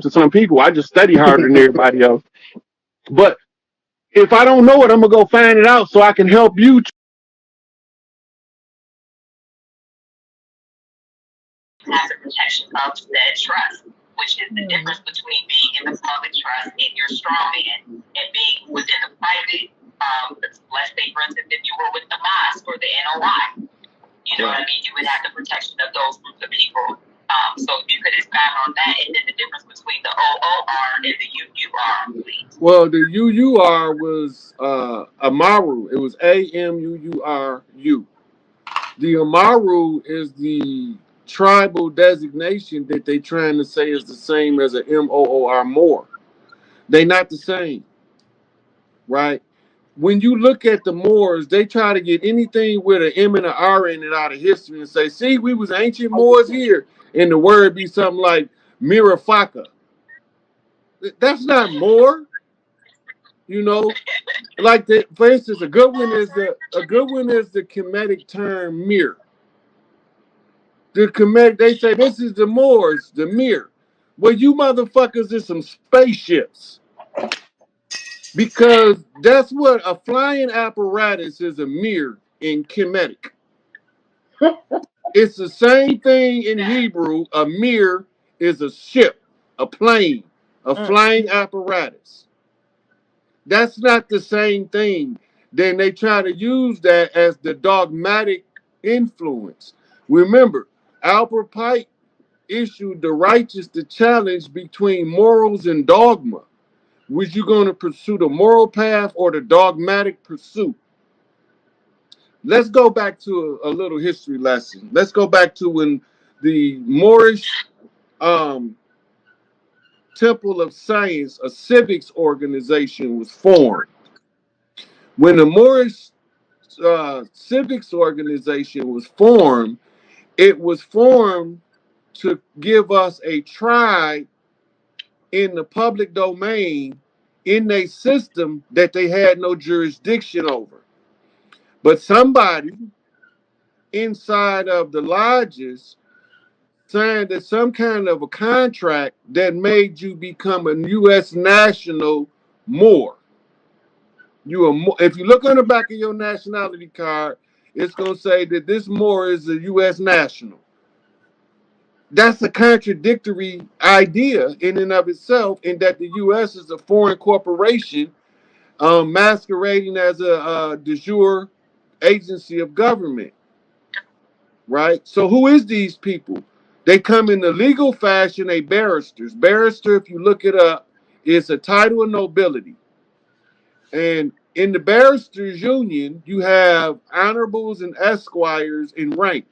to some people. I just study harder than everybody else. But if I don't know it, I'm gonna go find it out so I can help you. Has a protection of said trust, which is the difference between being in the public trust and your strong man and being within the private. Let's say, for instance, if you were with the mosque or the NOI, you know what I mean? You would have the protection of those groups of people. So if you could expand on that, and then the difference between the OOR and the UUR, please. Well, the UUR was Amaru. It was AMUURU. The Amaru is the tribal designation that they trying to say is the same as a MOOR more. They not the same, right? When you look at the Moors, they try to get anything with an M and an R in it out of history and say, see, we was ancient Moors here. And the word be something like Mirafaka. That's not Moor, you know. Like the, for instance, a good one is the Kemetic term mir. The Kemetic, they say this is the Moors, the mir. Well, you motherfuckers is some spaceships. Because that's what a flying apparatus is, a mir in Kemetic. It's the same thing in Hebrew. A mir is a ship, a plane, a flying apparatus. That's not the same thing. Then they try to use that as the dogmatic influence. Remember, Albert Pike issued the righteous the challenge between morals and dogma. Was you going to pursue the moral path or the dogmatic pursuit? Let's go back to a little history lesson. Let's go back to when the Moorish um, Temple of Science, a civics organization, was formed. When the Moorish civics organization was formed, it was formed to give us a try in the public domain in a system that they had no jurisdiction over. But somebody inside of the lodges signed some kind of a contract that made you become a U.S. national more. If you look on the back of your nationality card, it's going to say that this Moor is a U.S. national. That's a contradictory idea in and of itself, in that the U.S. is a foreign corporation masquerading as a de jure agency of government, right? So who is these people? They come in the legal fashion, a barristers. Barrister, if you look it up, is a title of nobility. And in the barristers union, you have honorables and esquires in rank.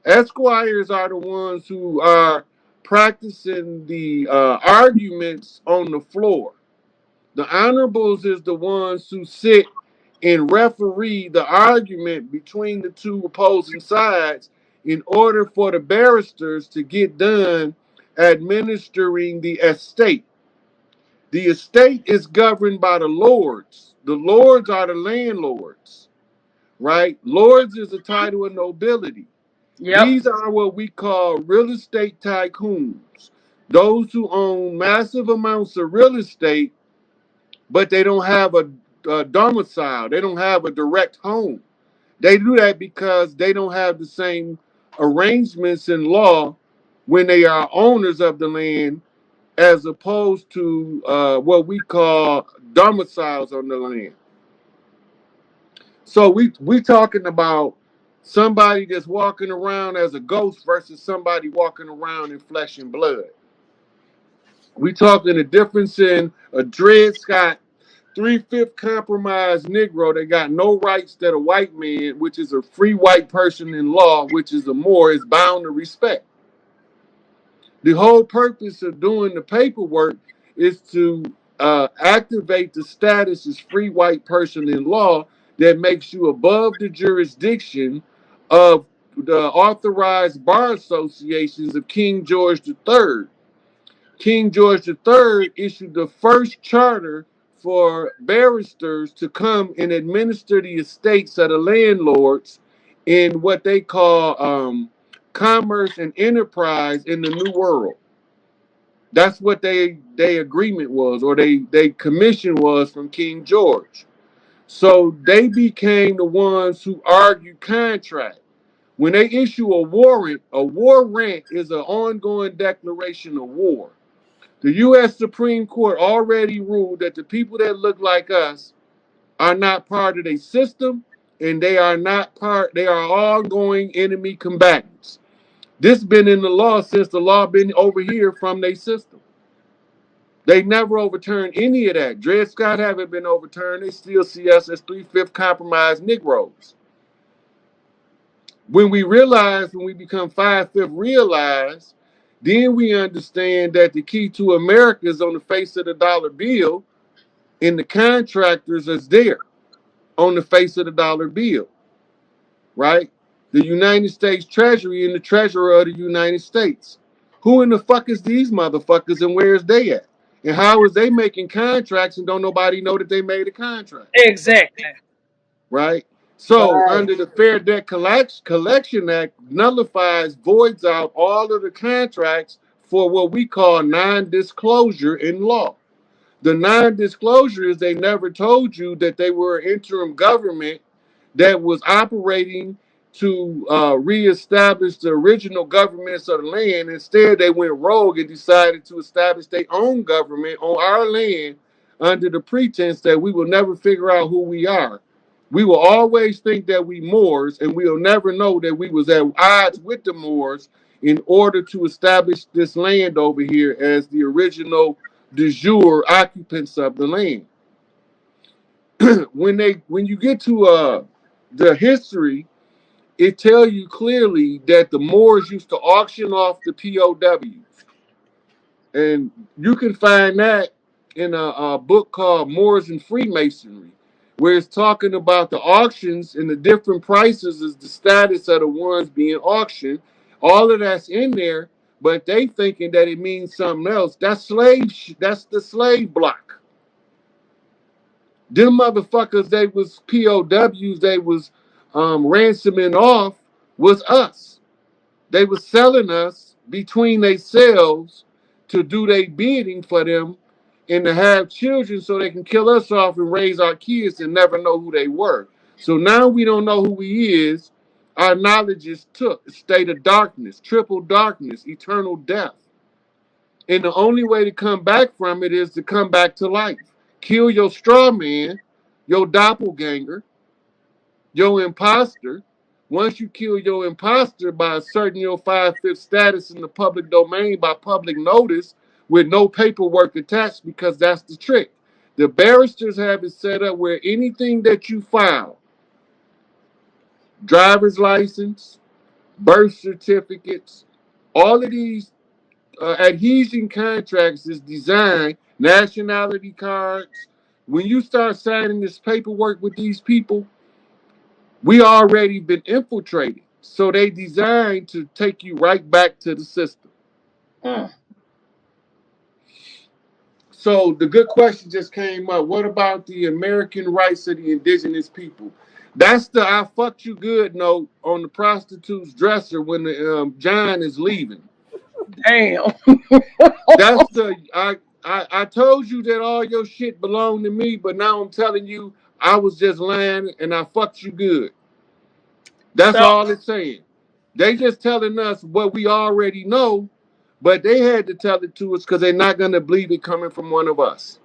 Esquires are the ones who are practicing the arguments on the floor. The honorables is the ones who sit and referee the argument between the two opposing sides in order for the barristers to get done administering the estate. The estate is governed by the lords. The lords are the landlords, right? Lords is a title of nobility. Yep. These are what we call real estate tycoons. Those who own massive amounts of real estate, but they don't have a domicile. They don't have a direct home. They do that because they don't have the same arrangements in law when they are owners of the land, as opposed to what we call domiciles on the land. So we talking about somebody that's walking around as a ghost versus somebody walking around in flesh and blood. We talking the difference in a Dred Scott 3/5 compromise Negro that got no rights that a white man, which is a free white person in law, which is a Moor, is bound to respect. The whole purpose of doing the paperwork is to activate the status as free white person in law that makes you above the jurisdiction of the authorized bar associations of King George III. King George III issued the first charter for barristers to come and administer the estates of the landlords in what they call commerce and enterprise in the New World. That's what they agreement was, or they commission was from King George. So they became the ones who argued contract. When they issue a warrant is an ongoing declaration of war. The U.S. Supreme Court already ruled that the people that look like us are not part of their system, and they are not part. They are ongoing enemy combatants. This been in the law since the law been over here from their system. They never overturned any of that. Dred Scott haven't been overturned. They still see us as three-fifth compromised Negroes. When we become five-fifth realized, then we understand that the key to America is on the face of the dollar bill, and the contractors is there on the face of the dollar bill, right? The United States Treasury and the Treasurer of the United States. Who in the fuck is these motherfuckers and where's they at? And how is they making contracts and don't nobody know that they made a contract? Exactly. Right? So Right. under the Fair Debt Collection Act nullifies, voids out all of the contracts for what we call non-disclosure in law. The non-disclosure is they never told you that they were an interim government that was operating to reestablish the original governments of the land. Instead, they went rogue and decided to establish their own government on our land under the pretense that we will never figure out who we are. We will always think that we Moors, and we'll never know that we was at odds with the Moors in order to establish this land over here as the original de jure occupants of the land. When you get to the history, it tells you clearly that the Moors used to auction off the POWs, and you can find that in a book called Moors and Freemasonry, where it's talking about the auctions and the different prices is the status of the ones being auctioned. All of that's in there, but they thinking that it means something else. That's slave. That's the slave block. Them motherfuckers, they was POWs, they was ransoming off, was us. They was selling us between themselves to do their bidding for them and to have children so they can kill us off and raise our kids and never know who they were. So now we don't know who he is. Our knowledge is took, a state of darkness, triple darkness, eternal death. And the only way to come back from it is to come back to life. Kill your straw man, your doppelganger, your imposter. Once you kill your imposter by asserting your five-fifth status in the public domain by public notice with no paperwork attached, because that's the trick. The barristers have it set up where anything that you file, driver's license, birth certificates, all of these adhesion contracts is designed, nationality cards. When you start signing this paperwork with these people, we already been infiltrated. So they designed to take you right back to the system. Mm. So the good question just came up. What about the American rights of the indigenous people? That's the I fucked you good note on the prostitute's dresser when the John is leaving. Damn. That's the I told you that all your shit belonged to me, but now I'm telling you I was just lying and I fucked you good. That's So, all it's saying. They just telling us what we already know, but they had to tell it to us because they're not gonna believe it coming from one of us.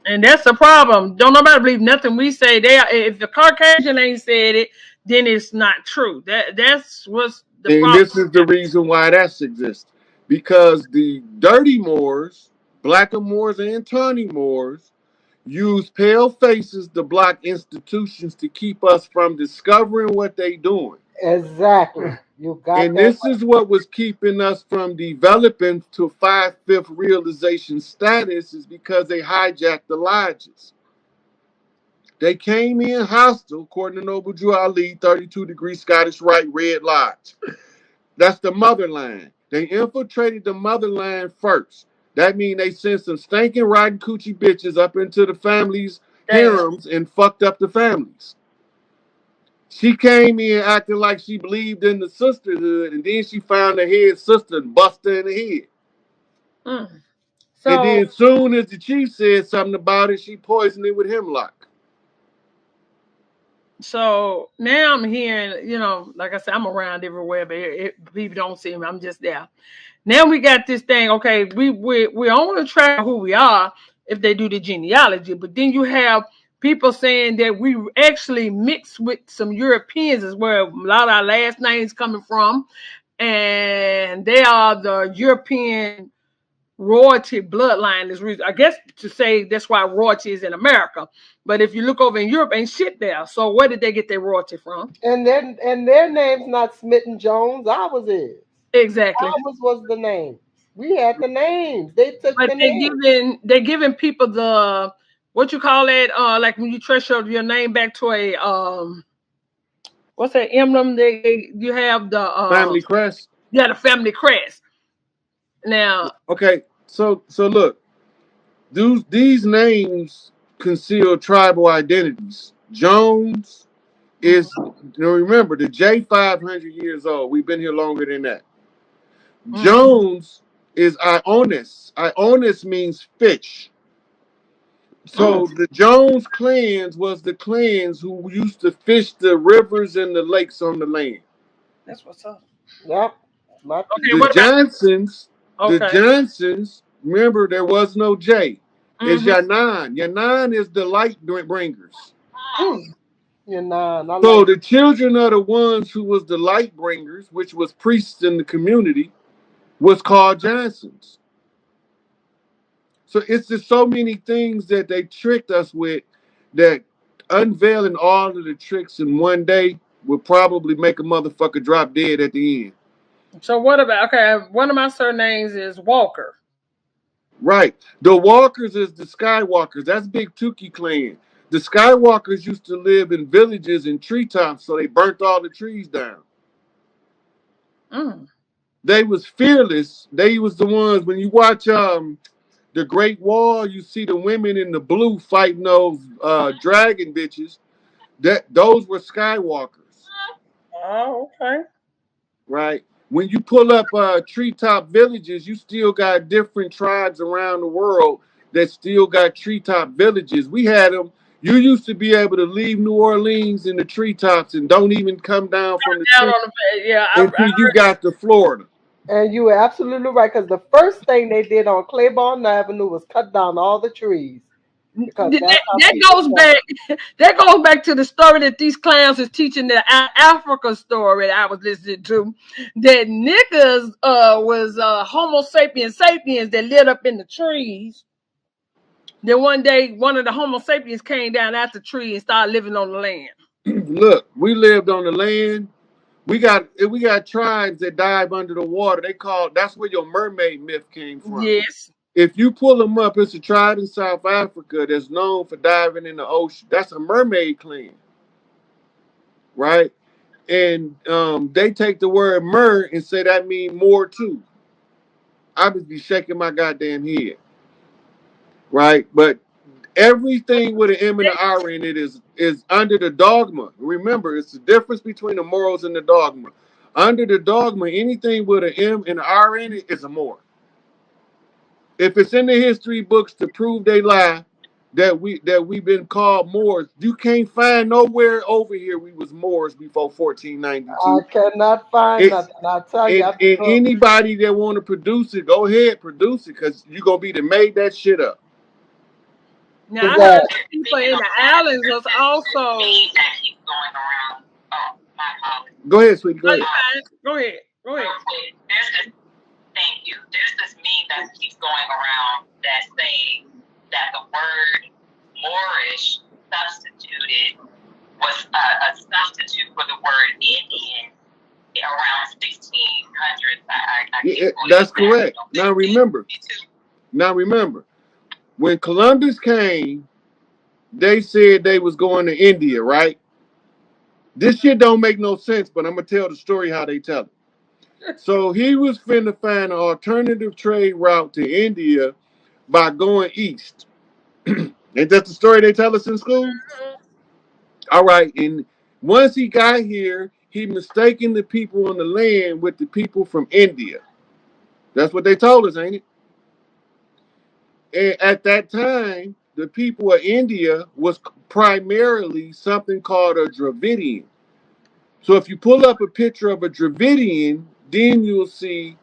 and that's the problem. Don't nobody believe nothing we say. They are, if the Caucasian ain't said it, then it's not true. That's what's the And problem. this is the reason why that exists. Because the dirty Moors, blacker Moors and tawny Moors, use pale faces to block institutions to keep us from discovering what they doing. Exactly. You got And that this is what was keeping us from developing to five-fifth realization status is because they hijacked the lodges. They came in hostile, according to Noble Drew Ali, 32-degree Scottish Rite Red Lodge. That's the motherland. They infiltrated the motherland first. That means they sent some stinking rotten coochie bitches up into the families' Damn. harems and fucked up the families. She came in acting like she believed in the sisterhood, and then she found her head sister and busted her in the head. Mm. And So then soon as the chief said something about it, she poisoned it with hemlock. so now I'm hearing, like I said, I'm around everywhere, but people don't see me. I'm just there. Now we got this thing. Okay, we're on the track of who we are if they do the genealogy, but then you have people saying that we actually mix with some Europeans, is where a lot of our last names coming from, and they are the European royalty bloodline. Is reason, I guess, to say that's why royalty is in America. But if you look over in Europe, ain't shit there. So where did they get their royalty from? And their name's not Smith and Jones. Ours is. Exactly. Ours was the name. We had the names. They took But the name. they're giving people the, what you call it, like when you trace your name back to a what's that emblem, you have the Family crest. yeah, the family crest. Now Okay, so look, these names conceal tribal identities. Jones is, remember, the J 500 years old. We've been here longer than that. mhm. Jones is Ionis. Ionis means fish. Mm, So the Jones clans was the clans who used to fish the rivers and the lakes on the land. that's what's up. Yep. My Okay, The people. what about, Johnsons, the okay. Johnsons, remember there was no J. It's Hmm. Yanan. Yanan is the light bringers. Mm. You know, I So like. the children of the ones who was the light bringers, which was priests in the community, was called Johnsons. So it's just so many things that they tricked us with, that unveiling all of the tricks in one day would probably make a motherfucker drop dead at the end. So what about, okay? One of my surnames is Walker. Right. The Walkers is the Skywalkers. That's Big Tukey clan. The Skywalkers used to live in villages and treetops, so they burnt all the trees down. Mm. They was fearless. They was the ones, when you watch the Great Wall, you see the women in the blue fighting those dragon bitches. Those were Skywalkers, Oh, okay. right? When you pull up treetop villages, you still got different tribes around the world that still got treetop villages. We had them. You used to be able to leave New Orleans in the treetops and don't even come down from the Down tree on the bed. Yeah, I until you got to Florida. And you were absolutely right, because the first thing they did on Claiborne Avenue was cut down all the trees, because that, that's how that people goes felt. back. That goes back to the story that these clowns is teaching, the Africa story that I was listening to. That niggas was Homo sapiens sapiens that lived up in the trees. Then one day, one of the Homo sapiens came down out the tree and started living on the land. Look, we lived on the land. We got tribes that dive under the water. That's where your mermaid myth came from. Yes. If you pull them up, it's a tribe in South Africa that's known for diving in the ocean. That's a mermaid clan, right? And they take the word mer and say that mean more too. I would be shaking my goddamn head, right? But everything with an M and an R in it is under the dogma. Remember, it's the difference between the morals and the dogma. Under the dogma, anything with an M and an R in it is a more. If it's in the history books to prove they lie, that we've been called Moors, you can't find nowhere over here we was Moors before I 1492. cannot find It nothing. I tell you, and, I and look. anybody that want to produce it, go ahead, produce it, because you're gonna be the made that shit up. Now I heard Exactly. that people Speaking in of the that, islands was this also. meme that keeps going around. Oh, my apologies. Go ahead, sweetie. Go No, ahead. you fine. Go ahead. Go ahead. Real quick, there's this. Thank you. There's this meme that keeps going around that saying that the word Moorish substituted was a substitute for the word Indian around 1600s. I Yeah, can't quote that's exactly. correct. Now remember, when Columbus came, they said they was going to India, right? This shit don't make no sense, but I'm gonna tell the story how they tell it. So he was finna find an alternative trade route to India by going east. Ain't that the story they tell us in school? All right, and once he got here, he mistaken the people on the land with the people from India. That's what they told us, ain't it? And at that time, the people of India was primarily something called a Dravidian. So if you pull up a picture of a Dravidian, then you'll see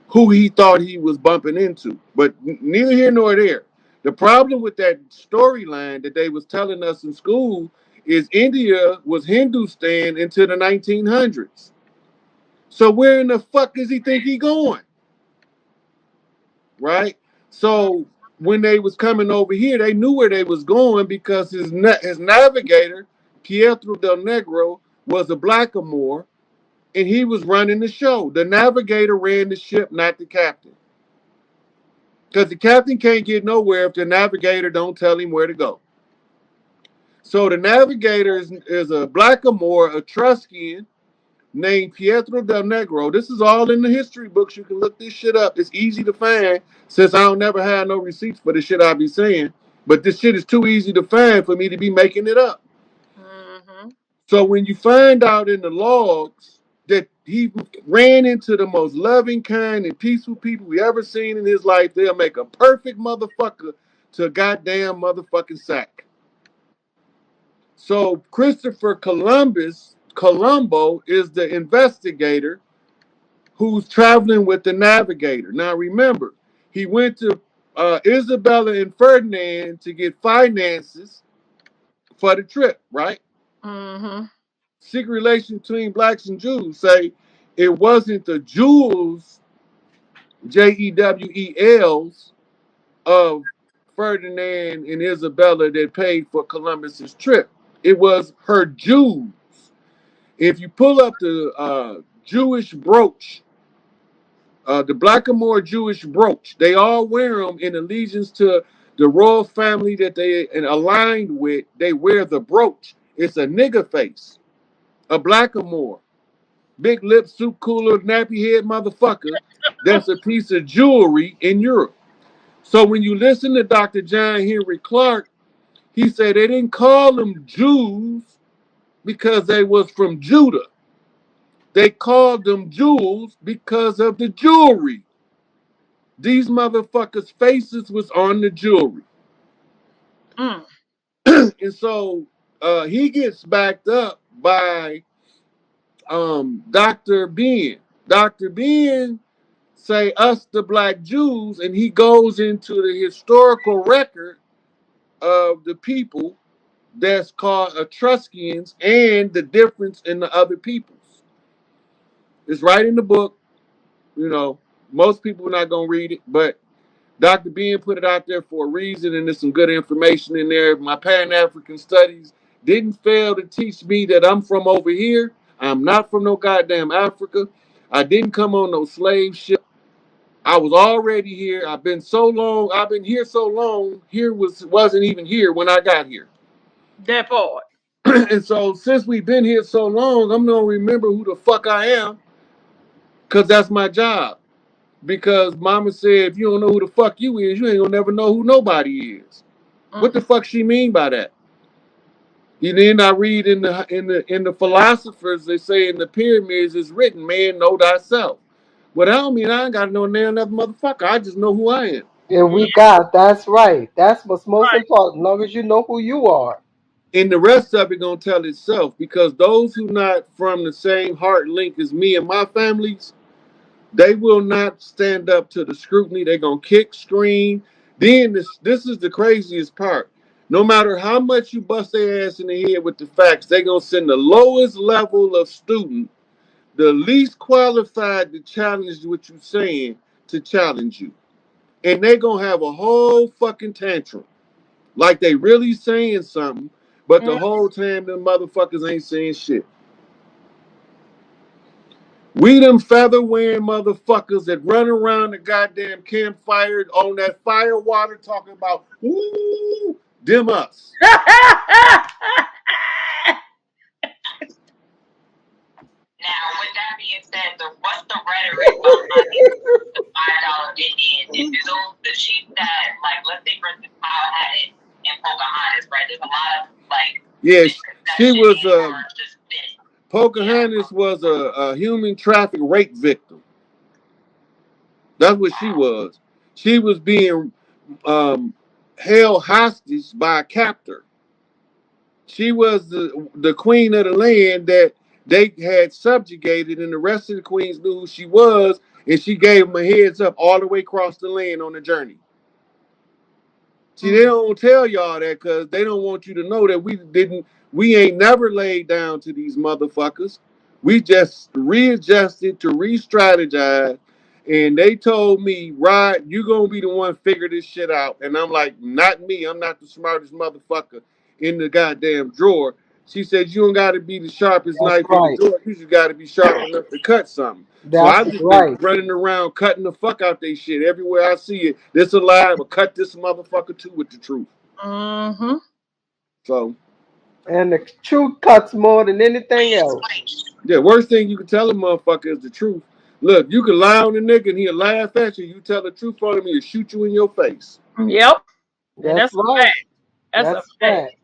who he thought he was bumping into. But neither here nor there. The problem with that storyline that they was telling us in school is India was Hindustan into the 1900s. So where in the fuck does he think he going? Right? So when they was coming over here, they knew where they was going because his navigator, Pietro del Negro, was a blackamoor, and he was running the show. The navigator ran the ship, not the captain. Because the captain can't get nowhere if the navigator don't tell him where to go. So the navigator is a blackamoor, a Etruscan, named Pietro del Negro. This is all in the history books. You can look this shit up. It's easy to find since I don't never have no receipts for the shit I be saying. But this shit is too easy to find for me to be making it up. Mm-hmm. So when you find out in the logs that he ran into the most loving, kind, and peaceful people we ever seen in his life, they'll make a perfect motherfucker to a goddamn motherfucking sack. So Christopher Colombo, is the investigator who's traveling with the navigator. Now remember, he went to Isabella and Ferdinand to get finances for the trip, right? Mm-hmm. Secret relation between blacks and Jews say it wasn't the Jews, Jewels, of Ferdinand and Isabella that paid for Columbus's trip. It was her Jews. If you pull up the Jewish brooch, the Blackamoor Jewish brooch, they all wear them in allegiance to the royal family that they aligned with. They wear the brooch. It's a nigger face, a Blackamoor. Big lip, soup cooler, nappy head motherfucker. That's a piece of jewelry in Europe. So when you listen to Dr. John Henry Clark, he said they didn't call them Jews because they was from Judah. They called them jewels because of the jewelry. These motherfuckers' faces was on the jewelry. Mm. And so he gets backed up by Dr. Ben. Dr. Ben say us the black Jews, and he goes into the historical record of the people that's called Etruscans and the difference in the other peoples. It's right in the book. You know, most people are not gonna read it, but Dr. Ben put it out there for a reason, and there's some good information in there. My Pan African studies didn't fail to teach me that I'm from over here. I'm not from no goddamn Africa. I didn't come on no slave ship. I was already here. I've been so long. I've been here so long. Here wasn't even here when I got here. That part. And so since we've been here so long, I'm gonna remember who the fuck I am, cause that's my job. Because Mama said if you don't know who the fuck you is, you ain't gonna never know who nobody is. What the Mm. fuck she mean by that? And then I read in the philosophers, they say in the pyramids it's written, "Man, know thyself." Well, that don't mean I ain't got no damn other motherfucker. I just know who I am. And we got that's right. That's what's most important. As long as you know who you are. And the rest of it gonna tell itself because those who not from the same heart link as me and my families, they will not stand up to the scrutiny. They're gonna kick, scream. Then this is the craziest part. No matter how much you bust their ass in the head with the facts, they're gonna send the lowest level of student, the least qualified to challenge what you're saying, to challenge you. And they're gonna have a whole fucking tantrum. Like they really saying something, but the Mm. whole time them motherfuckers ain't saying shit. We them feather wearing motherfuckers that run around the goddamn campfire on that fire water talking about, ooh, them us. Now, with that being said, what's the rhetoric behind the $5 Indians? And do those the chief that, like, let's say for instance, Kyle had it in Pocahontas, right? There's a lot of like Yes, she misconception was or just this. Pocahontas was a human traffic rape victim. That's what she was. She was being um, held hostage by a captor. She was the queen of the land that they had subjugated, and the rest of the queens knew who she was, and she gave them a heads up all the way across the land on the journey. See, they don't tell y'all that because they don't want you to know that we ain't never laid down to these motherfuckers. We just readjusted to re-strategize. And they told me, Rod, you gonna be the one figure this shit out. And I'm like, not me. I'm not the smartest motherfucker in the goddamn drawer. She said, you don't gotta be the sharpest That's knife in the right. drawer. You just gotta be sharp enough to cut something. So That's I've just been right. running around cutting the fuck out they shit everywhere I see it. This a lie, but cut this motherfucker too with the truth. Mm-hmm. So And the truth cuts more than anything else. yeah, worst thing you can tell a motherfucker is the truth. Look, you can lie on a nigga and he'll laugh at you. You tell the truth on him, he'll shoot you in your face. Yep. And That's that's a right. fact. That's a That's fact.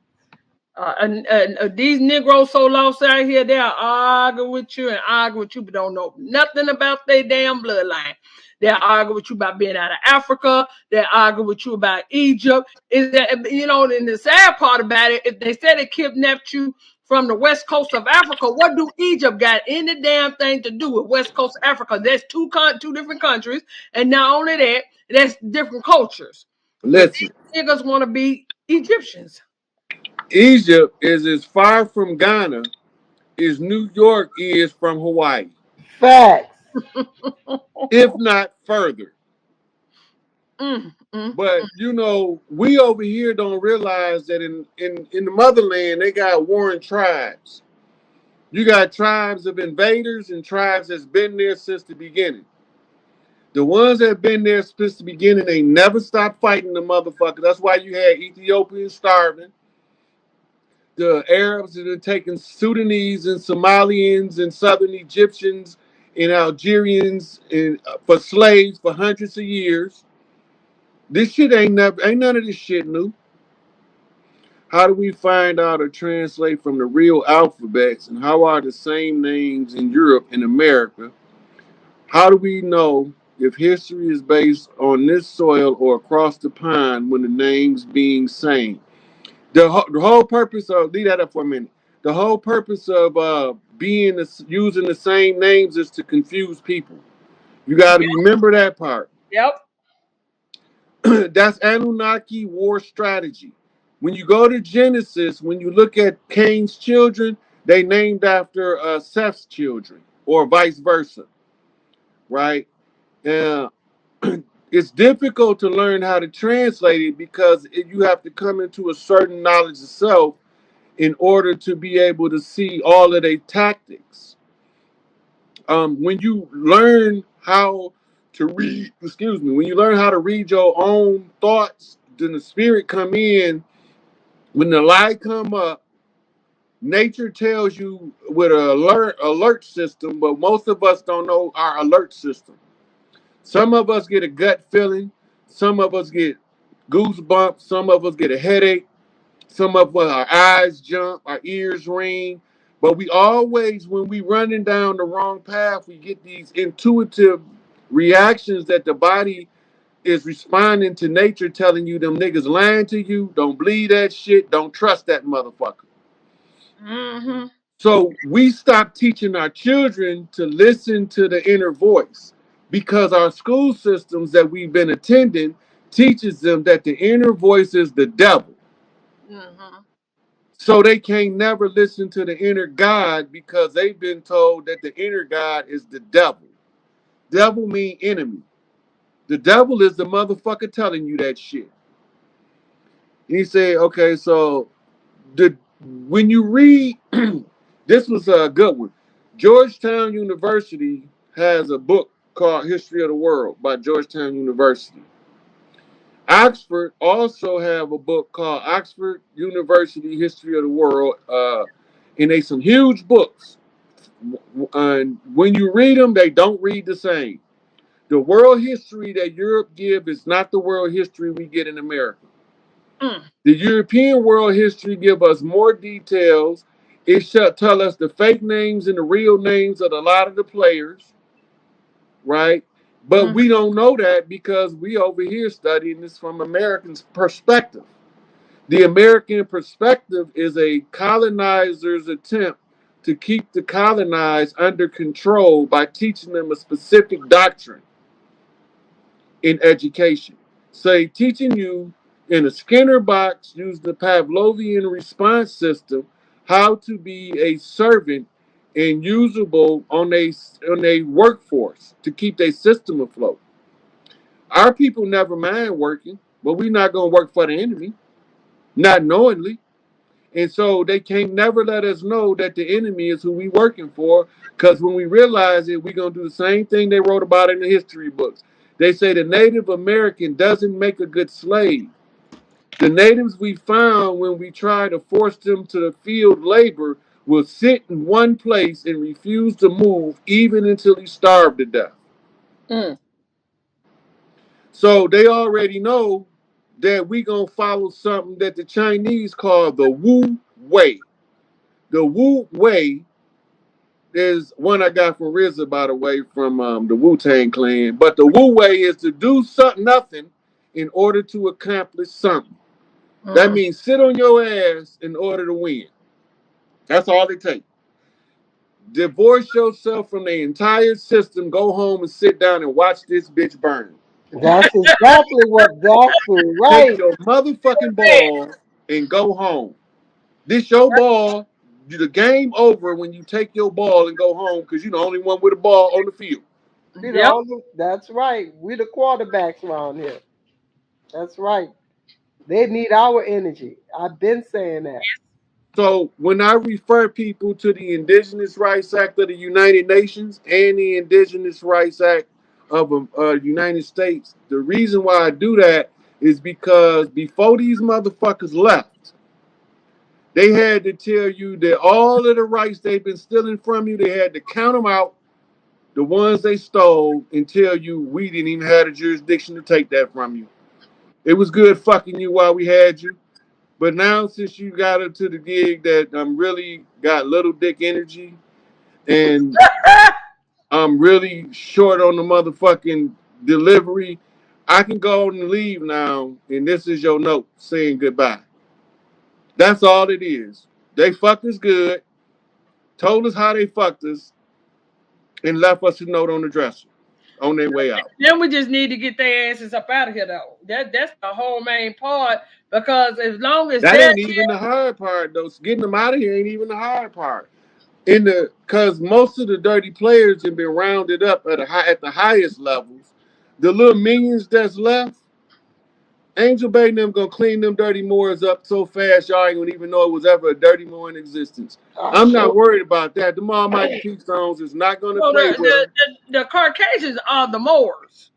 right. These Negroes so lost out here, they'll argue with you and argue with you, but don't know nothing about their damn bloodline. They'll argue with you about being out of Africa. They'll argue with you about Egypt. Is that, you know, and the sad part about it, if they said they kidnapped you from the west coast of Africa, what do Egypt got any damn thing to do with west coast Africa? There's two different countries, and not only that, that's different cultures. But Listen, these niggas want to be Egyptians. Egypt is as far from Ghana as New York is from Hawaii, Facts. if not further. Mm, mm, But you know, we over here don't realize that in the motherland they got warring tribes. You got tribes of invaders and tribes that's been there since the beginning. The ones that have been there since the beginning, they never stopped fighting the motherfucker. That's why you had Ethiopians starving, the Arabs that had taken Sudanese and Somalians and Southern Egyptians and Algerians and for slaves for hundreds of years. This shit ain't none of this shit new. How do we find out or translate from the real alphabets, and how are the same names in Europe and America? How do we know if history is based on this soil or across the pond when the names being same? The whole purpose of leave that up for a minute. The whole purpose of using the same names is to confuse people. You got to remember that part. yep. That's Anunnaki war strategy. When you go to Genesis, when you look at Cain's children, they named after Seth's children, or vice versa, right? Uh, it's difficult to learn how to translate it because you have to come into a certain knowledge of self in order to be able to see all of their tactics. When you learn how to read, excuse me, when you learn how to read your own thoughts, then the spirit come in. When the lie come up, nature tells you with an alert system, but most of us don't know our alert system. Some of us get a gut feeling, some of us get goosebumps, some of us get a headache, some of us our eyes jump, our ears ring. But we always, when we running down the wrong path, we get these intuitive reactions that the body is responding to nature telling you them niggas lying to you. Don't believe that shit. Don't trust that motherfucker. Mm-hmm. So we stop teaching our children to listen to the inner voice because our school systems that we've been attending teaches them that the inner voice is the devil. Mm-hmm. So they can't never listen to the inner God because they've been told that the inner God is the devil. Devil mean enemy. The devil is the motherfucker telling you that shit. He said, okay, so the when you read, this was a good one. Georgetown University has a book called History of the World by Georgetown University. Oxford also have a book called Oxford University History of the World, and they some huge books. And when you read them, they don't read the same. The world history that Europe give is not the world history we get in America. Mm. The European world history give us more details. It shall tell us the fake names and the real names of a lot of the players, right? But Mhm. we don't know that because we over here studying this from Americans' perspective. The American perspective is a colonizer's attempt to keep the colonized under control by teaching them a specific doctrine in education. Say, teaching you in a Skinner box using the Pavlovian response system how to be a servant and usable on a workforce to keep their system afloat. Our people never mind working, but we're not gonna work for the enemy, not knowingly. And so they can't never let us know that the enemy is who we working for. Because when we realize it, we're gonna do the same thing they wrote about in the history books. They say the Native American doesn't make a good slave. The natives we found when we try to force them to the field labor will sit in one place and refuse to move even until he starved to death. Mm. So they already know that we gonna follow something that the Chinese call the Wu Wei. The Wu Wei is one I got from RZA, by the way, from the Wu Tang Clan. But the Wu Wei is to do something, nothing, in order to accomplish something. That Mm. means sit on your ass in order to win. That's all it takes. Divorce yourself from the entire system. Go home and sit down and watch this bitch burn. That's exactly that's Take right. your motherfucking ball and go home. This your ball. The game over when you take your ball and go home because you're the only one with a ball on the field. We the Yep. only, that's right. We the quarterbacks around here. That's right. They need our energy. I've been saying that. So when I refer people to the Indigenous Rights Act of the United Nations and the Indigenous Rights Act of the United States, the reason why I do that is because before these motherfuckers left, they had to tell you that all of the rights they've been stealing from you, they had to count them out, the ones they stole, and tell you we didn't even have the jurisdiction to take that from you. It was good fucking you while we had you. But now, since you got into the gig that I'm really got little dick energy and I'm really short on the motherfucking delivery, I can go on and leave now. And this is your note saying goodbye. That's all it is. They fucked us good, told us how they fucked us, and left us a note on the dresser on their way out. Then we just need to get their asses up out of here, though. That's the whole main part. Because as long as That they're ain't even the hard part, though. Getting them out of here ain't even the hard part. In the because most of the dirty players have been rounded up at the highest levels. The little minions that's left, Angel Bay and them gonna clean them dirty moors up so fast y'all ain't gonna even know it was ever a dirty moor in existence. I I'm not sure. worried about that. The Almighty Pete Stones is not gonna well, play with them. the Caucasians are the Moors.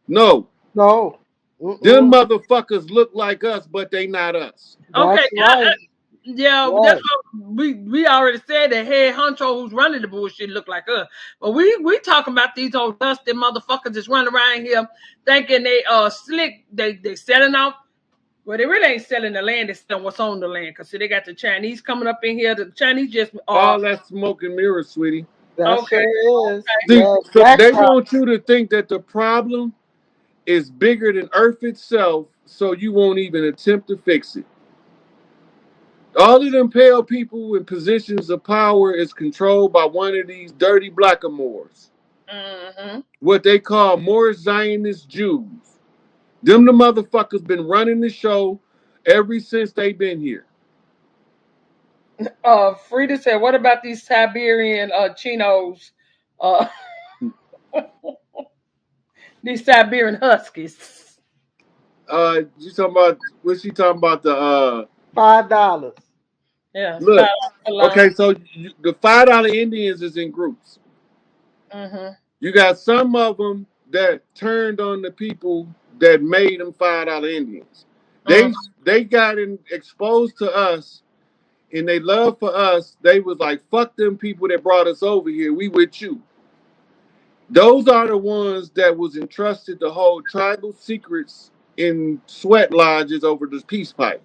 No, No. them Mm-mm. motherfuckers look like us, but they not us. Okay, That's right. yeah, that's Right. what we already said that head honcho who's running the bullshit look like us. But we talking about these old dusty motherfuckers that's running around here thinking they slick. They selling off. Well, they really ain't selling the land. They're selling what's on the land. Cause see, they got the Chinese coming up in here. The Chinese just All that smoke and mirrors, sweetie. That okay. sure is. See, Yeah, so they backdrop. want you to think that the problem is bigger than Earth itself, so you won't even attempt to fix it. All of them pale people in positions of power is controlled by one of these dirty blackamoors, Mm-hmm. what they call more Zionist Jews. Them the motherfuckers been running the show ever since they been here. Frida said, "What about these Siberian chinos? Uh, these Siberian huskies." You talking about what she talking about $5. Yeah, look. alone. Okay, so the $5 Indians is in groups. Mm-hmm. You got some of them that turned on the people that made them $5 Indians. Mm-hmm. They got exposed to us, and they love for us. They was like, "Fuck them people that brought us over here. We with you." Those are the ones that was entrusted to hold tribal secrets in sweat lodges over the peace pipe.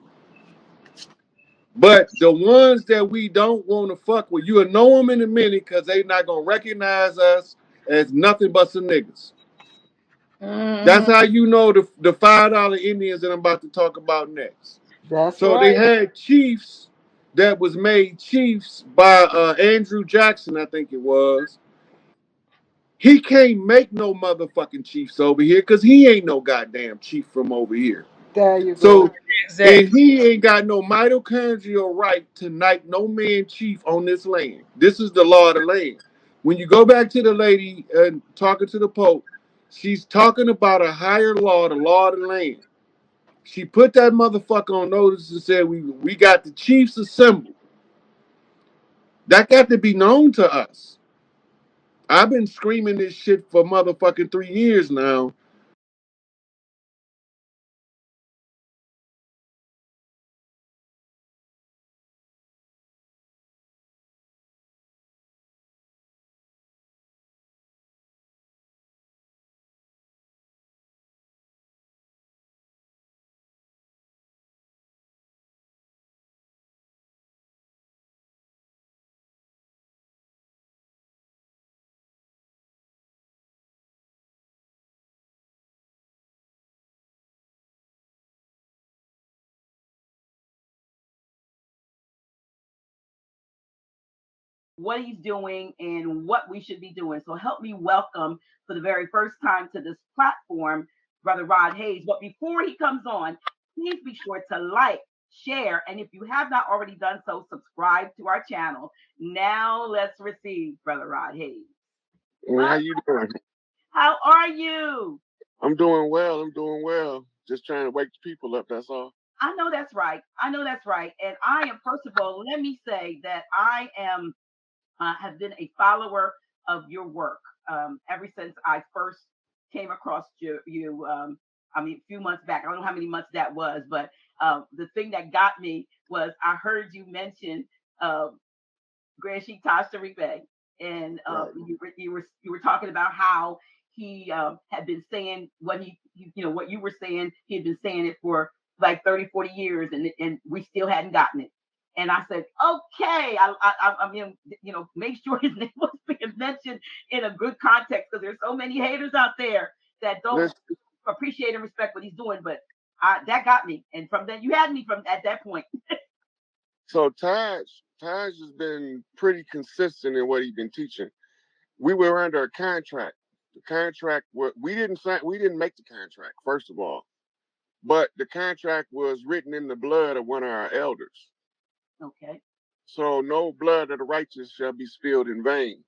But the ones that we don't want to fuck with, you'll know them in a minute because they not gonna recognize us as nothing but some niggas. That's Mhm. how you know the $5 Indians that I'm about to talk about next. That's So they right. had chiefs that was made chiefs by Andrew Jackson, I think it was. He can't make no motherfucking chiefs over here because he ain't no goddamn chief from over here. There you go. So, and Exactly. he ain't got no mitochondrial right to knight no man chief on this land. This is the law of the land. When you go back to the lady and talking to the Pope, she's talking about a higher law, the law of the land. She put that motherfucker on notice and said we got the chiefs assembled. That got to be known to us. I've been screaming this shit for motherfucking 3 years now. what he's doing and what we should be doing. So help me welcome for the very first time to this platform, Brother Rod Hayes. But before he comes on, please be sure to like, share, and if you have not already done so, subscribe to our channel. Now let's receive Brother Rod Hayes. How Well, you doing? how are you? I'm doing well. I'm doing well. Just trying to wake the people up. That's all. I know that's right. I know that's right. And I am, first of all, let me say that I am have been a follower of your work ever since I first came across you. I mean, a few months back. I don't know how many months that was, but the thing that got me was I heard you mention uh, Grand Sheik Taj Tariq, and Right. you were talking about how he had been saying what what you were saying. He had been saying it for like 30, 40 years, and we still hadn't gotten it. And I said, okay, I mean, make sure his name was being mentioned in a good context because there's so many haters out there that don't Listen, appreciate and respect what he's doing. But that got me, and from then you had me from at that point. so Taj has been pretty consistent in what he's been teaching. We were under a contract. The contract we didn't sign. We didn't make the contract, first of all, but the contract was written in the blood of one of our elders. Okay. So no blood of the righteous shall be spilled in vain.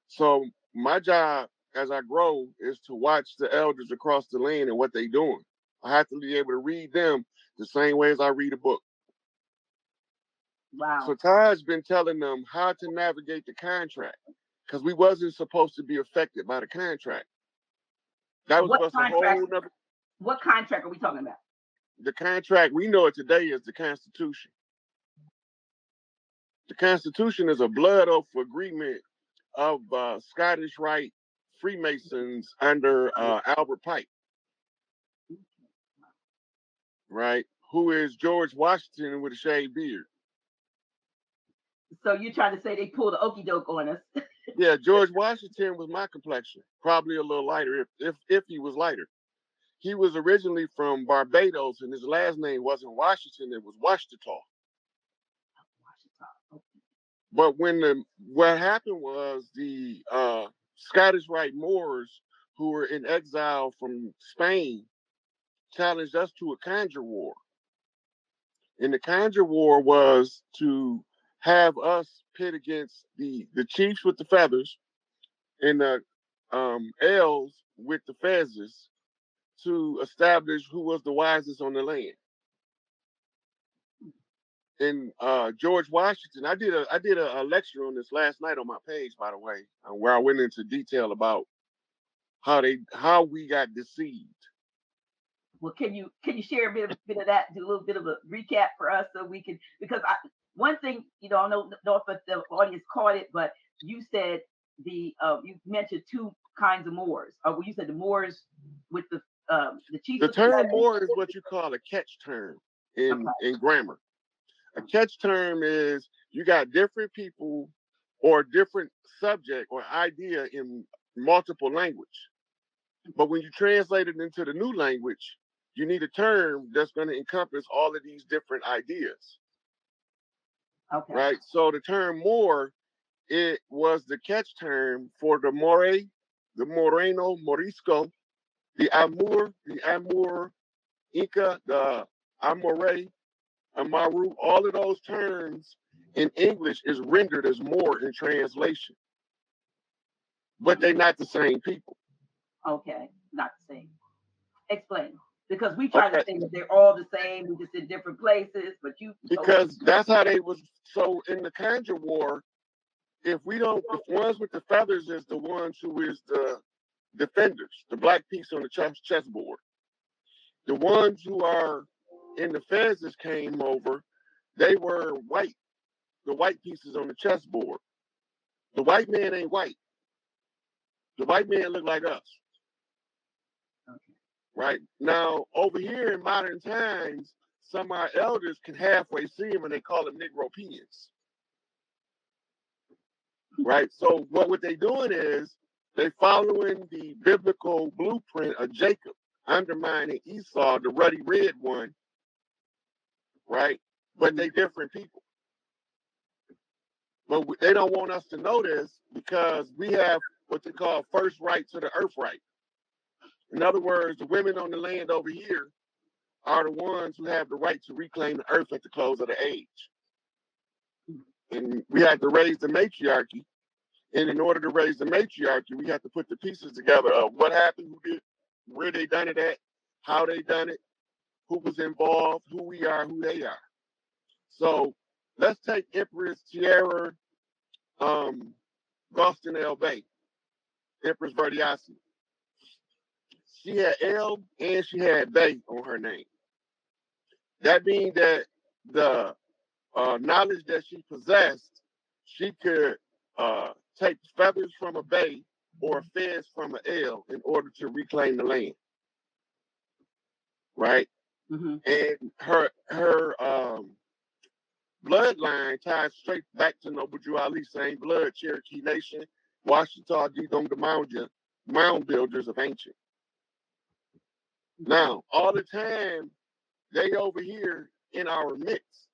So my job as I grow is to watch the elders across the land and what they doing. I have to be able to read them the same way as I read a book. Wow. So Ty's been telling them how to navigate the contract because we wasn't supposed to be affected by the contract. That was What what's a contract? whole nother. What contract are we talking about? The contract we know it today is the Constitution. The Constitution is a blood oath agreement of Scottish Rite Freemasons under Albert Pike, right? Who is George Washington with a shaved beard. So you're trying to say they pulled the okey doke on us? Yeah, George Washington was my complexion, probably a little lighter if he was lighter. He was originally from Barbados, and his last name wasn't Washington; it was Washita. But what happened was the Scottish Rite Moors, who were in exile from Spain, challenged us to a conjure war, and the conjure war was to have us pit against the chiefs with the feathers and the elves with the fezzes to establish who was the wisest on the land. And George Washington, I did a lecture on this last night on my page, by the way, where I went into detail about how we got deceived. Well, can you share a bit of that? Do a little bit of a recap for us so we can, because one thing I know if the audience caught it, but you said you mentioned two kinds of Moors. Well, you said the Moors with the chiefs The with the term feathers. Moor is what you call a catch term in Okay. in grammar. A catch term is you got different people or different subject or idea in multiple language. But when you translate it into the new language, you need a term that's going to encompass all of these different ideas. Okay. Right? So the term Moor, it was the catch term for the More, the Moreno, Morisco, the Amur, Inca, the Amore, Amaru, all of those terms in English is rendered as Moor in translation. But they're not the same people. Okay, not the same. Explain. Because we try to Okay. say that they're all the same, we just in different places, but you Because that's how they was. So in the Conjure War, if we don't, the ones with the feathers is the ones who is the defenders, the black piece on the chessboard. The ones who are in the fezzes came over, they were white, the white pieces on the chessboard. The white man ain't white. The white man look like us. Okay. Right? Now, over here in modern times, some of our elders can halfway see them and they call them Negropeans. Right? So what they doing is they following the biblical blueprint of Jacob, undermining Esau, the ruddy red one, right? But they different people. But they don't want us to know this because we have what they call first right to the earth right. In other words, the women on the land over here are the ones who have the right to reclaim the earth at the close of the age. And we had to raise the matriarchy. And in order to raise the matriarchy, we have to put the pieces together of what happened, who did, where they done it at, how they done it, who was involved, who we are, who they are. So let's take Empress Tierra Gostin El Bay, Empress Verdiasi. She had El and she had Bay on her name. That means that the knowledge that she possessed, she could take feathers from a bay or fez from an L in order to reclaim the land. Right? Mm-hmm. And her bloodline ties straight back to Noble Drew Ali, same blood, Cherokee Nation, Washita, Didonga mound builders of ancient. Now, all the time, they over here in our midst,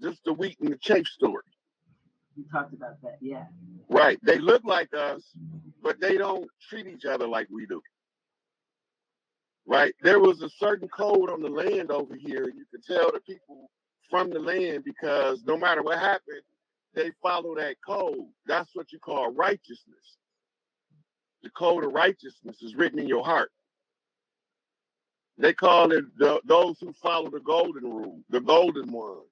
just the wheat and the chaff story. We talked about that, yeah. Right. They look like us, but they don't treat each other like we do. Right. There was a certain code on the land over here. You could tell the people from the land because no matter what happened, they follow that code. That's what you call righteousness. The code of righteousness is written in your heart. They call it those who follow the golden rule, the golden ones.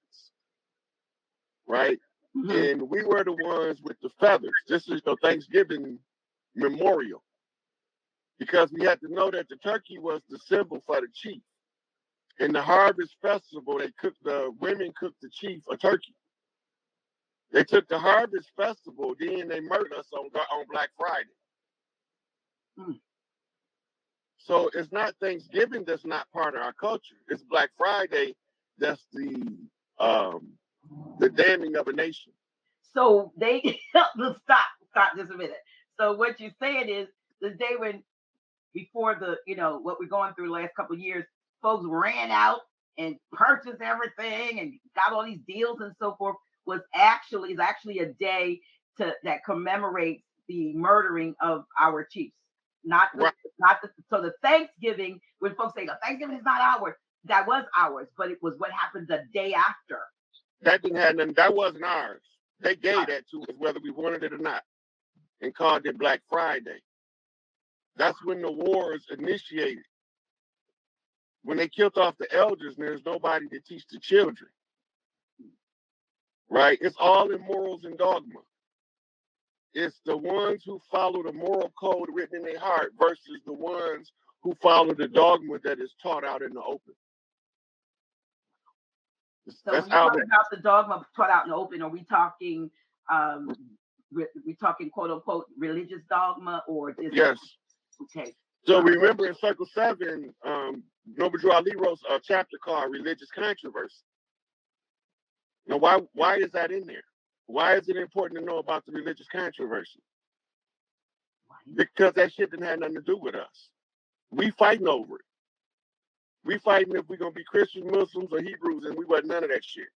Right? Mm-hmm. And we were the ones with the feathers. This is the Thanksgiving memorial. Because we had to know that the turkey was the symbol for the chief. In the harvest festival, the women cooked the chief a turkey. They took the harvest festival, then they murdered us on Black Friday. Mm. So it's not Thanksgiving that's not part of our culture. It's Black Friday that's the damning of a nation. So they stop just a minute. So what you're saying is the day when before what we're going through the last couple of years, folks ran out and purchased everything and got all these deals and so forth is actually a day that commemorates the murdering of our chiefs. So the Thanksgiving, when folks say Thanksgiving is not ours, that was ours, but it was what happened the day after. That didn't have nothing. That wasn't ours. They gave that to us whether we wanted it or not, and called it Black Friday. That's when the wars initiated. When they killed off the elders, and there's nobody to teach the children. Right? It's all in morals and dogma. It's the ones who follow the moral code written in their heart versus the ones who follow the dogma that is taught out in the open. So when you talk about the dogma taught out in the open, are we talking quote unquote religious dogma or just yes? Okay. So remember in Circle 7, Noble Drew Ali wrote a chapter called Religious Controversy. Now, why is that in there? Why is it important to know about the religious controversy? Because that shit didn't have nothing to do with us. We fighting over it. We fighting if we're gonna be Christians, Muslims, or Hebrews, and we wasn't none of that shit.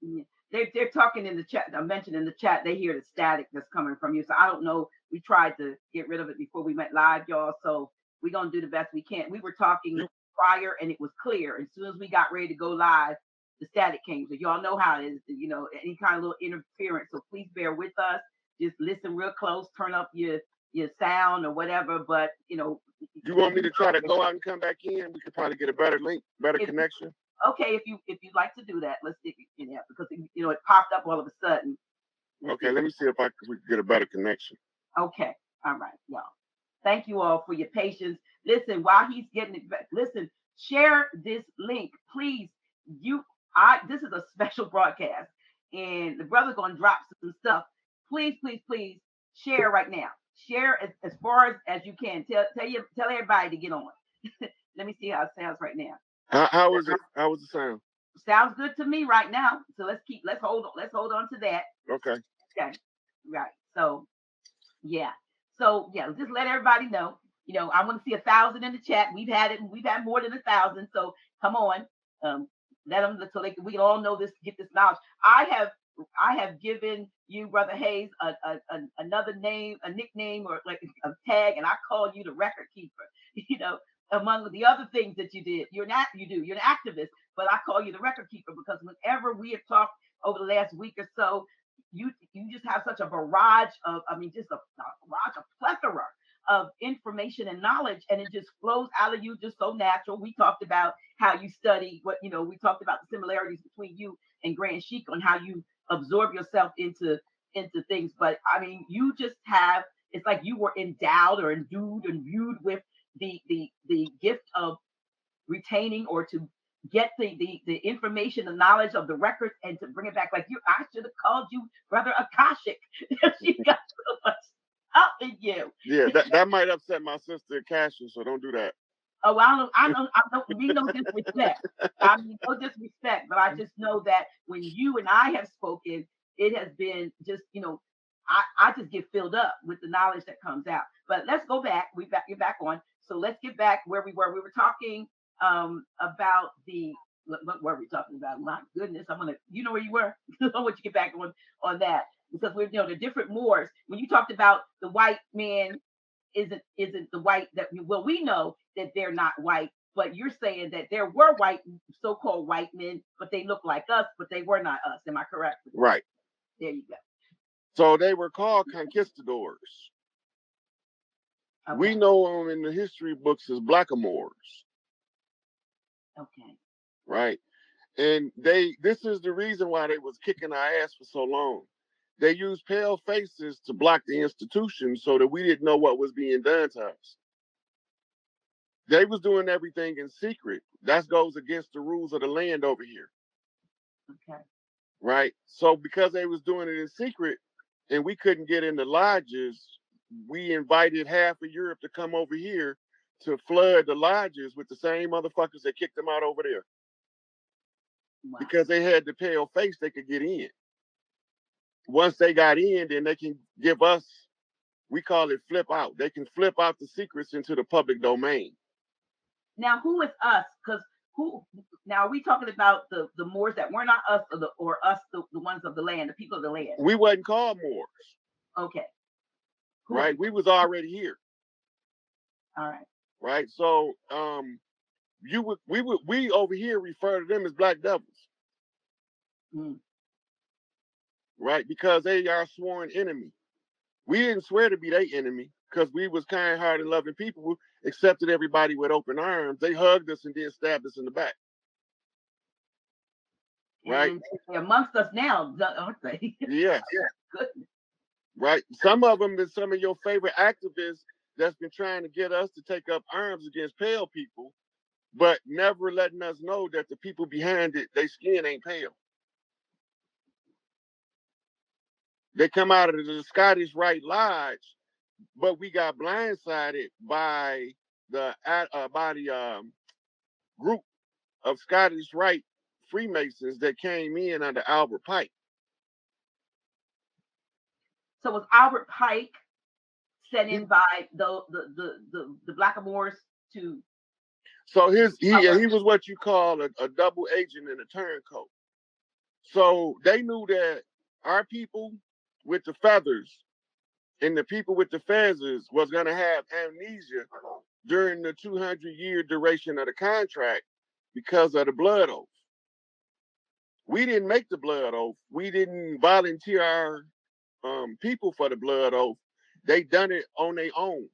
Yeah. They're talking in the chat. I mentioned in the chat they hear the static that's coming from you. So I don't know. We tried to get rid of it before we went live, y'all. So we're gonna do the best we can. We were talking prior and it was clear. As soon as we got ready to go live, the static came. So y'all know how it is. You know, any kind of little interference. So please bear with us. Just listen real close. Turn up your sound or whatever. But you know, you want me to try to go out and come back in? We could probably get a better link, better connection. Okay, if you'd like to do that, let's see in there because you know it popped up all of a sudden. Okay, let me see if we can get a better connection. Okay, all right, y'all. Thank you all for your patience. Listen, while he's getting it back, listen, share this link, please. This is a special broadcast, and the brother's gonna drop some stuff. Please, please, please share right now. Share as far as you can. Tell everybody to get on. Let me see how it sounds right now. How is it? How was the sound? Sounds good to me right now. So let's hold on to that. Okay. Okay. Right. So yeah. Just let everybody know. You know, I want to see 1,000 in the chat. We've had more than 1,000. So come on. Let them so we can all know this, get this knowledge. I have given you, Brother Hayes, another name, a nickname or like a tag, and I call you the record keeper. You know, among the other things that you did, you're an activist, but I call you the record keeper because whenever we have talked over the last week or so, you just have such a barrage of, just a plethora of information and knowledge, and it just flows out of you just so natural. We talked about how you study we talked about the similarities between you and Grand Sheik on how you absorb yourself into things. But I mean, you just have, it's like you were endowed or endued and viewed with the gift of retaining or to get the information, the knowledge of the records, and to bring it back. Like I should have called you Brother Akashic. She got so much up in you. Yeah, that might upset my sister Casha, so don't do that. Oh, I don't mean no disrespect. I mean no disrespect, but I just know that when you and I have spoken, it has been just, I just get filled up with the knowledge that comes out. But let's go back. You're back on. So let's get back where we were. We were talking about what were we talking about? My goodness, you know where you were. I want you to get back on that because we're the different Moors. When you talked about the white man isn't the white that we know that they're not white, but you're saying that there were white, so-called white men, but they look like us, but they were not us. Am I correct? Right. There you go. So they were called conquistadors. Okay. We know them in the history books as blackamoors. Okay. Right. And this is the reason why they was kicking our ass for so long. They used pale faces to block the institution so that we didn't know what was being done to us. They was doing everything in secret. That goes against the rules of the land over here. Okay. Right. So because they was doing it in secret and we couldn't get in the lodges, we invited half of Europe to come over here to flood the lodges with the same motherfuckers that kicked them out over there. Wow. Because they had the pale face, they could get in. Once they got in, then they can give us, we call it flip out. They can flip out the secrets into the public domain. Now, who is us? Because now are we talking about the Moors that were not us or us, the ones of the land, the people of the land? We wasn't called Moors. Okay. Right. We was already here. All right. Right. So we over here refer to them as black devils. Mm. Right, because they are sworn enemy. We didn't swear to be their enemy because we was kind-hearted, loving people who accepted everybody with open arms. They hugged us and then stabbed us in the back. Right? And they're amongst us now, aren't they? Yes. Goodness. Right. Some of them is some of your favorite activists that's been trying to get us to take up arms against pale people, but never letting us know that the people behind it, their skin ain't pale. They come out of the Scottish Rite Lodge, but we got blindsided by the group of Scottish Rite Freemasons that came in under Albert Pike. So was Albert Pike sent in by the blackamoors to. So he was what you call a double agent and a turncoat. So they knew that our people with the feathers and the people with the feathers was going to have amnesia during the 200-year duration of the contract because of the blood oath. We didn't make the blood oath. We didn't volunteer our people for the blood oath. They done it on their own.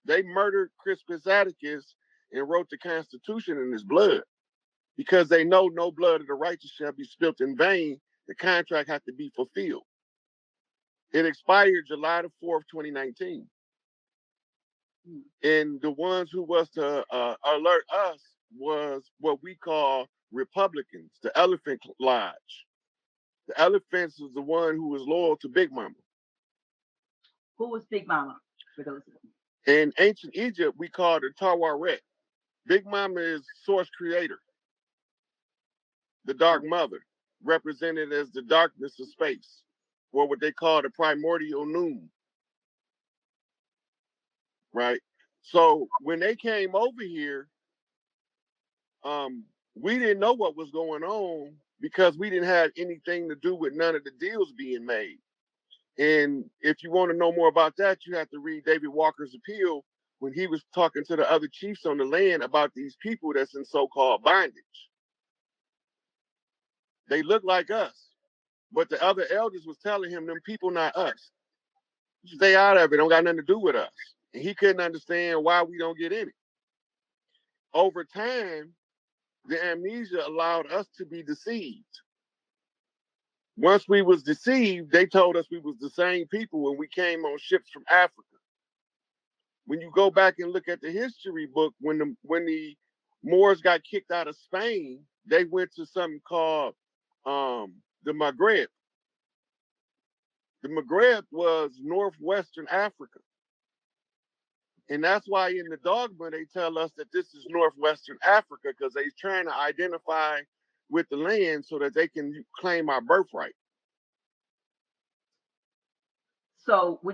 They murdered Crispus Attucks and wrote the Constitution in his blood because they know no blood of the righteous shall be spilt in vain. The contract had to be fulfilled. It expired July the 4th, 2019. And the ones who was to alert us was what we call Republicans, the Elephant Lodge. The Elephants is the one who was loyal to Big Mama. Who was Big Mama? In ancient Egypt, we called her Tawaret. Big Mama is source creator, the dark mother, represented as the darkness of space, or what they call the primordial noon. Right? So when they came over here, we didn't know what was going on because we didn't have anything to do with none of the deals being made. And if you want to know more about that, you have to read David Walker's appeal when he was talking to the other chiefs on the land about these people that's in so-called bondage. They look like us, but the other elders was telling him, them people not us. Stay out of it, don't got nothing to do with us. And he couldn't understand why we don't get in it. Over time, the amnesia allowed us to be deceived. Once we was deceived, they told us we was the same people when we came on ships from Africa. When you go back and look at the history book, when the Moors got kicked out of Spain, they went to something called the Maghreb. The Maghreb was northwestern Africa. And that's why in the dogma, they tell us that this is northwestern Africa because they're trying to identify with the land so that they can claim our birthright. So when